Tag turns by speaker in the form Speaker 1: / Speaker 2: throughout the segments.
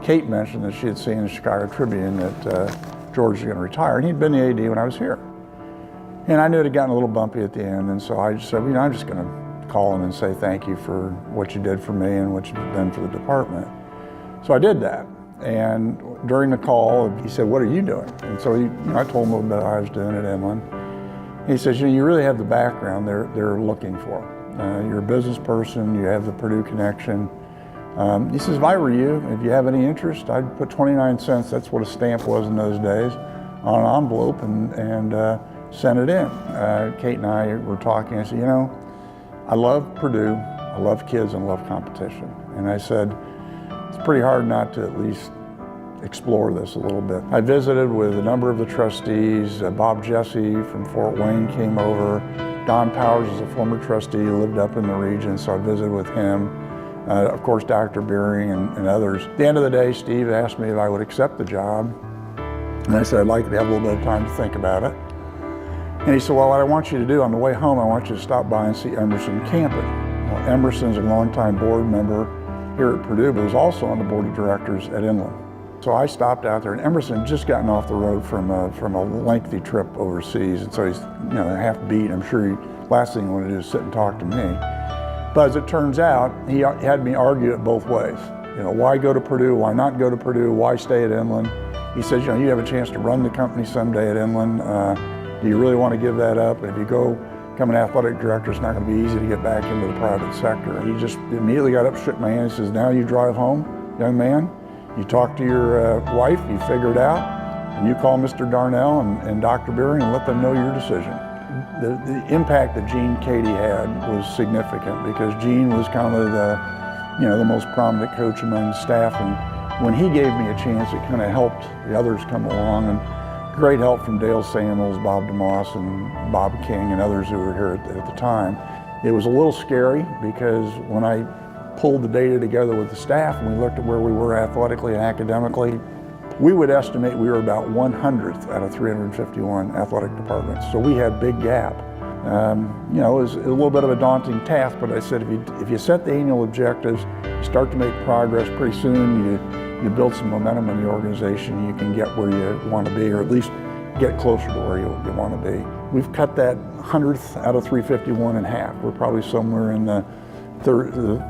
Speaker 1: Kate mentioned that she had seen in the Chicago Tribune that George was going to retire, and he'd been the AD when I was here. And I knew it had gotten a little bumpy at the end, and so I just said, I'm just going to call him and say thank you for what you did for me and what you've done for the department. So I did that, and during the call, he said, what are you doing? And so I told him a little bit what I was doing at Inland. And he says, you really have the background they're looking for. You're a business person, you have the Purdue connection. He says, if I were you, if you have any interest, I'd put 29 cents, that's what a stamp was in those days, on an envelope and send it in. Kate and I were talking. I said, I love Purdue, I love kids, and love competition. And I said, it's pretty hard not to at least explore this a little bit. I visited with a number of the trustees. Bob Jesse from Fort Wayne came over. Don Powers is a former trustee who lived up in the region, so I visited with him. Of course, Dr. Beering and others. At the end of the day, Steve asked me if I would accept the job. And I said, I'd like to have a little bit of time to think about it. And he said, well, what I want you to do on the way home, I want you to stop by and see Emerson camping. Well, Emerson's a longtime board member here at Purdue, but was also on the board of directors at Inland. So I stopped out there, and Emerson had just gotten off the road from a lengthy trip overseas, and so he's half beat. I'm sure last thing he wanted to do is sit and talk to me. But as it turns out, he had me argue it both ways. Why go to Purdue? Why not go to Purdue? Why stay at Inland? He says, you have a chance to run the company someday at Inland. Do you really want to give that up? If you go become an athletic director, it's not going to be easy to get back into the private sector. He just immediately got up, shook my hand, and says, now you drive home, young man. You talk to your wife, you figure it out, and you call Mr. Darnell and Dr. Beering and let them know your decision. The impact that Gene Cady had was significant because Gene was kind of the most prominent coach among the staff, and when he gave me a chance, it kind of helped the others come along, and great help from Dale Samuels, Bob DeMoss, and Bob King, and others who were here at the time. It was a little scary because when I pulled the data together with the staff and we looked at where we were athletically and academically, we would estimate we were about 100th out of 351 athletic departments. So we had a big gap. It was a little bit of a daunting task, but I said if you set the annual objectives, you start to make progress pretty soon, you build some momentum in the organization, you can get where you want to be, or at least get closer to where you want to be. We've cut that 100th out of 351 in half. We're probably somewhere in the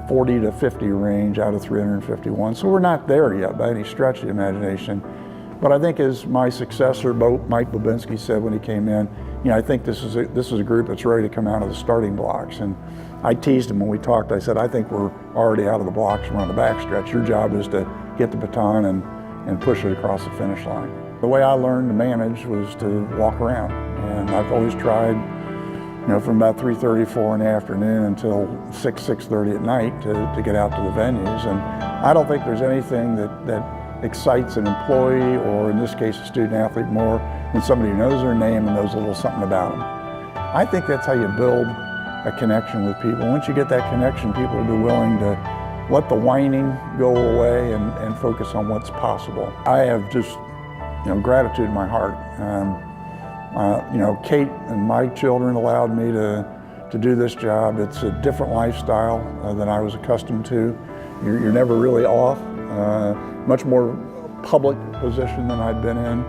Speaker 1: 40 to 50 range out of 351. So we're not there yet by any stretch of the imagination. But I think as my successor, Mike Babinski, said when he came in, I think this is a group that's ready to come out of the starting blocks. And I teased him when we talked. I said, I think we're already out of the blocks. We're on the backstretch. Your job is to get the baton and push it across the finish line. The way I learned to manage was to walk around. And I've always tried, from about 3:30, 4 in the afternoon until 6:30 at night to get out to the venues. And I don't think there's anything that excites an employee, or in this case a student athlete, more than somebody who knows their name and knows a little something about them. I think that's how you build a connection with people. Once you get that connection, people will be willing to let the whining go away and focus on what's possible. I have just gratitude in my heart. Kate and my children allowed me to do this job. It's a different lifestyle than I was accustomed to. You're never really off. Much more public position than I'd been in.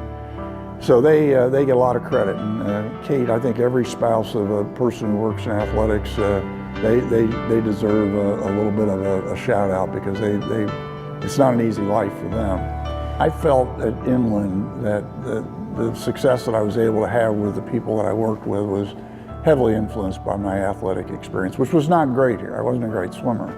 Speaker 1: So they get a lot of credit. And Kate, I think every spouse of a person who works in athletics, they deserve a little bit of a shout out because it's not an easy life for them. I felt at Inland that the success that I was able to have with the people that I worked with was heavily influenced by my athletic experience, which was not great here. I wasn't a great swimmer,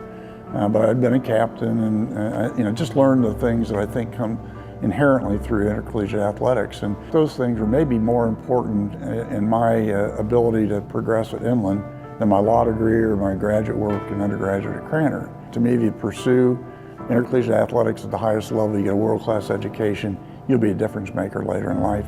Speaker 1: but I'd been a captain and just learned the things that I think come inherently through intercollegiate athletics. And those things were maybe more important in my ability to progress at Inland than my law degree or my graduate work and undergraduate at Cranor. To me, if you pursue intercollegiate athletics at the highest level, you get a world-class education, you'll be a difference maker later in life.